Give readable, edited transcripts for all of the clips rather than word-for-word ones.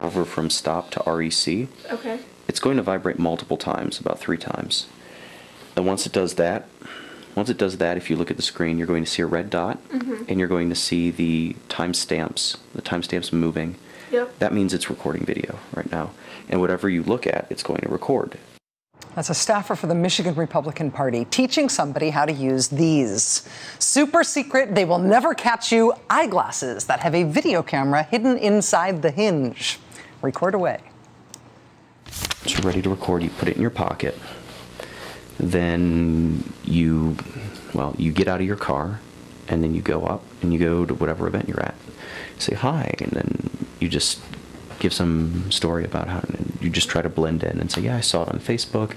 over from stop to REC. Okay. It's going to vibrate multiple times, about 3 times. And once it does that, if you look at the screen, you're going to see a red dot, and you're going to see the timestamps moving. Yep. That means it's recording video right now. And whatever you look at, it's going to record. That's a staffer for the Michigan Republican Party teaching somebody how to use these super secret, they will never catch you eyeglasses that have a video camera hidden inside the hinge. Record away. Once you're ready to record, you put it in your pocket. Then you get out of your car, and then you go up and you go to whatever event you're at. Say hi, and then you just give some story about how, and you just try to blend in and say, yeah, I saw it on Facebook.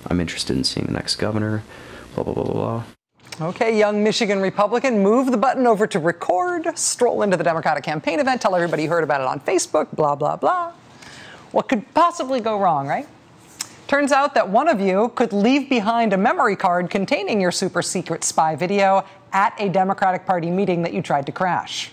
I'm interested in seeing the next governor, blah, blah, blah, blah, blah. Okay, young Michigan Republican, move the button over to record, stroll into the Democratic campaign event, tell everybody you heard about it on Facebook, blah, blah, blah. What could possibly go wrong, right? Turns out that one of you could leave behind a memory card containing your super secret spy video at a Democratic Party meeting that you tried to crash.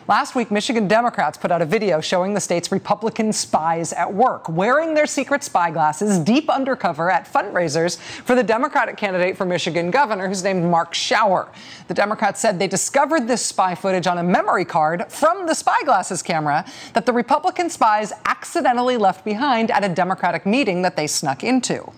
Last week, Michigan Democrats put out a video showing the state's Republican spies at work, wearing their secret spy glasses deep undercover at fundraisers for the Democratic candidate for Michigan governor, who's named Mark Schauer. The Democrats said they discovered this spy footage on a memory card from the spy glasses camera that the Republican spies accidentally left behind at a Democratic meeting that they snuck into.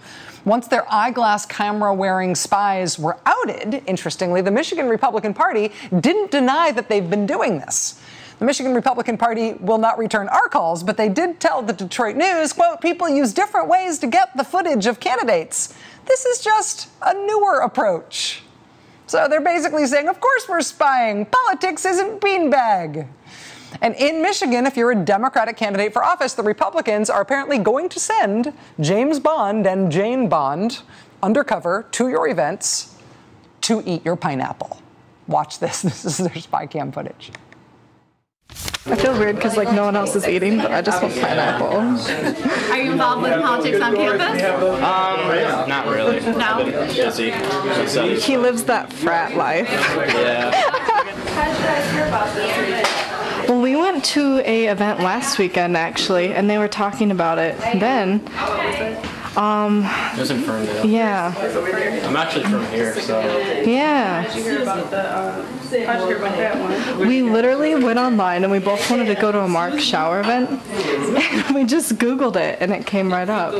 Once their eyeglass camera-wearing spies were outed, interestingly, the Michigan Republican Party didn't deny that they've been doing this. The Michigan Republican Party will not return our calls, but they did tell the Detroit News, quote, people use different ways to get the footage of candidates. This is just a newer approach. So they're basically saying, of course we're spying. Politics isn't beanbag. And in Michigan, if you're a Democratic candidate for office, the Republicans are apparently going to send James Bond and Jane Bond undercover to your events to eat your pineapple. Watch this. This is their spy cam footage. I feel weird because like no one else is eating, but I just want pineapple. Are you involved with politics on campus? Not really. No? Busy. He lives that frat life. Yeah. How did you guys hear about this? Well, we went to a event last weekend actually, and they were talking about it then. It was in Ferndale. Yeah. I'm actually from here, so. Yeah. How'd you hear about that one? We literally went online and we both wanted to go to a Mark Schauer event. And we just Googled it and it came right up.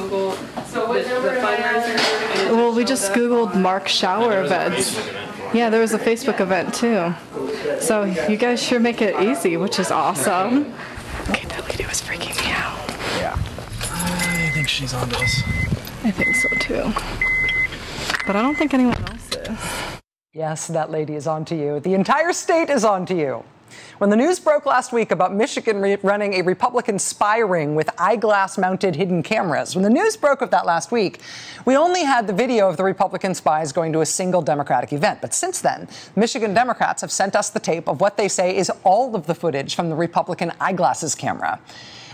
Well, we just Googled Mark Schauer events. Yeah, there was a Facebook event too. So you guys sure make it easy, which is awesome. Okay, that lady was freaking me out. Yeah. I think she's on to us. I think so too. But I don't think anyone else is. Yes, that lady is on to you. The entire state is on to you. When the news broke last week about Michigan running a Republican spy ring with eyeglass-mounted hidden cameras, when the news broke of that last week, we only had the video of the Republican spies going to a single Democratic event. But since then, Michigan Democrats have sent us the tape of what they say is all of the footage from the Republican eyeglasses camera.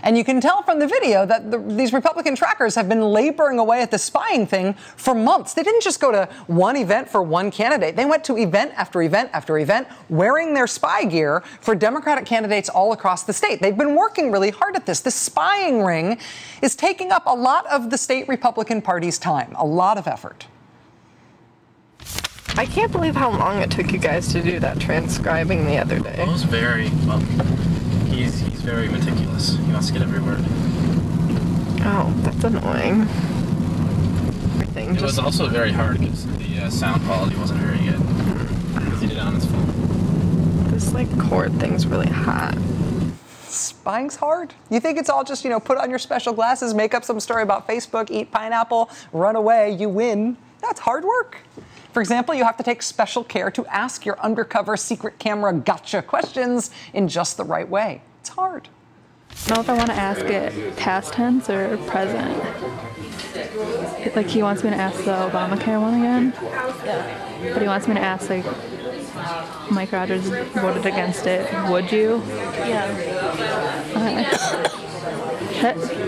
And you can tell from the video that these Republican trackers have been laboring away at the spying thing for months. They didn't just go to one event for one candidate. They went to event after event after event, wearing their spy gear for Democratic candidates all across the state. They've been working really hard at this. This spying ring is taking up a lot of the state Republican Party's time, a lot of effort. I can't believe how long it took you guys to do that transcribing the other day. It was very, well, he's very meticulous. He wants to get every word. Oh, that's annoying. Everything It was also very hard because the sound quality wasn't very good. Because he did it on his phone. This like cord thing's really hot. Spying's hard? You think it's all just, put on your special glasses, make up some story about Facebook, eat pineapple, run away, you win. That's hard work. For example, you have to take special care to ask your undercover secret camera gotcha questions in just the right way. It's hard. I don't know if I want to ask it past tense or present. Like he wants me to ask the Obamacare one again. Yeah. But he wants me to ask like Mike Rogers voted against it. Would you? Yeah.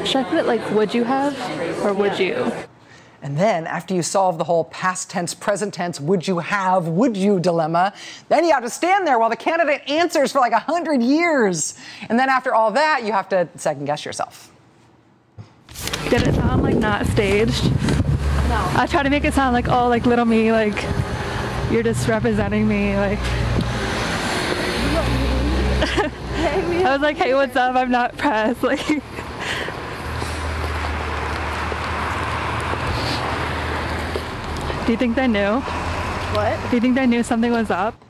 Should I put it like would you have or would you? And then after you solve the whole past tense, present tense, would you dilemma, then you have to stand there while the candidate answers for like 100 years. And then after all that, you have to second guess yourself. Did it sound like not staged? No. I tried to make it sound like, oh, like little me, like you're just representing me, like. I was like, hey, what's up? I'm not press. Like. Do you think they knew? What? Do you think they knew something was up?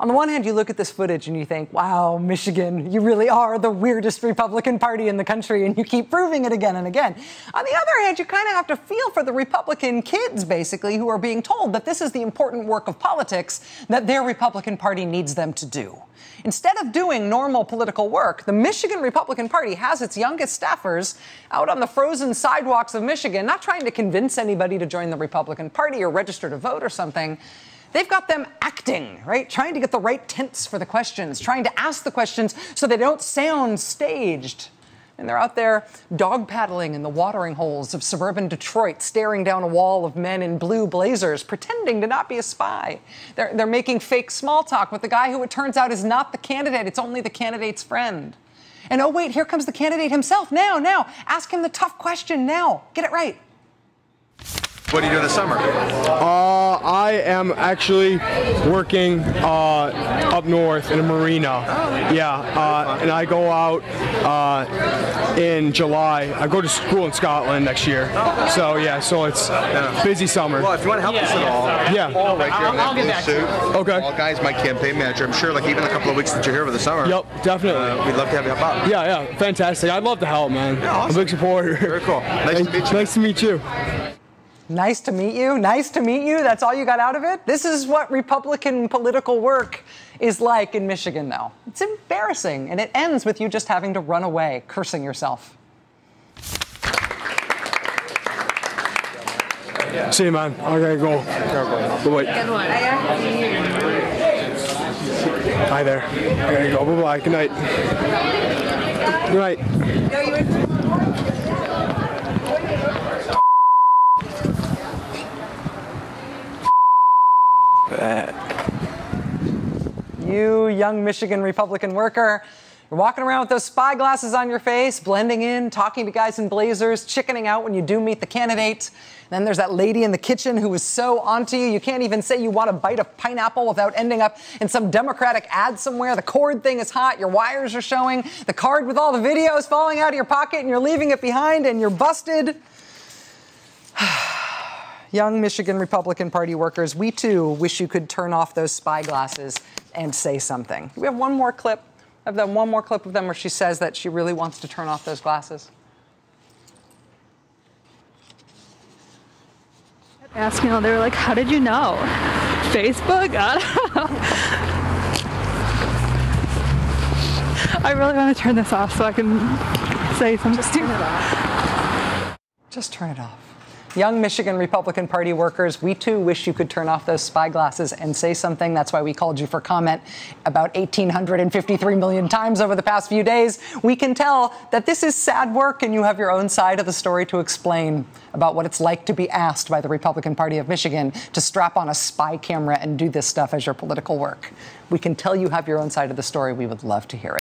On the one hand, you look at this footage and you think, wow, Michigan, you really are the weirdest Republican Party in the country, and you keep proving it again and again. On the other hand, you kind of have to feel for the Republican kids, basically, who are being told that this is the important work of politics that their Republican Party needs them to do. Instead of doing normal political work, the Michigan Republican Party has its youngest staffers out on the frozen sidewalks of Michigan, not trying to convince anybody to join the Republican Party or register to vote or something. They've got them acting, right? Trying to get the right tense for the questions, trying to ask the questions so they don't sound staged. And they're out there dog paddling in the watering holes of suburban Detroit, staring down a wall of men in blue blazers, pretending to not be a spy. They're making fake small talk with the guy who it turns out is not the candidate. It's only the candidate's friend. And oh, wait, here comes the candidate himself. Now, ask him the tough question now. Get it right. What do you do this summer? I am actually working up north in a marina. Yeah, and I go out in July. I go to school in Scotland next year. So yeah, so it's busy summer. Well, if you want to help us at all, Yeah. Paul right here in that blue suit. Okay. Paul Guy's my campaign manager. I'm sure like even a couple of weeks that you're here over the summer. Yep, definitely. We'd love to have you help out. Yeah, fantastic. I'd love to help, man. Yeah, awesome. I'm a big supporter. Very cool. Nice to meet you. Nice to meet you. Nice to meet you. Nice to meet you. That's all you got out of it? This is what Republican political work is like in Michigan now. It's embarrassing, and it ends with you just having to run away, cursing yourself. See you, man. I gotta go. Bye-bye. Good one. Hi there. I gotta go. Bye-bye. Good night. Good night. You young Michigan Republican worker, you're walking around with those spy glasses on your face, blending in, talking to guys in blazers, chickening out when you do meet the candidate. Then there's that lady in the kitchen who is so onto you, you can't even say you want to bite a pineapple without ending up in some Democratic ad somewhere. The cord thing is hot, your wires are showing, the card with all the videos falling out of your pocket, and you're leaving it behind, and you're busted. Young Michigan Republican Party workers, we too wish you could turn off those spy glasses and say something. We have one more clip of them, one more clip of them where she says that she really wants to turn off those glasses. Ask me, they were like, how did you know? Facebook? I don't know. I really want to turn this off so I can say something. Just turn it off. Just turn it off. Young Michigan Republican Party workers, we too wish you could turn off those spy glasses and say something. That's why we called you for comment about 1,853 million times over the past few days. We can tell that this is sad work, and you have your own side of the story to explain about what it's like to be asked by the Republican Party of Michigan to strap on a spy camera and do this stuff as your political work. We can tell you have your own side of the story. We would love to hear it.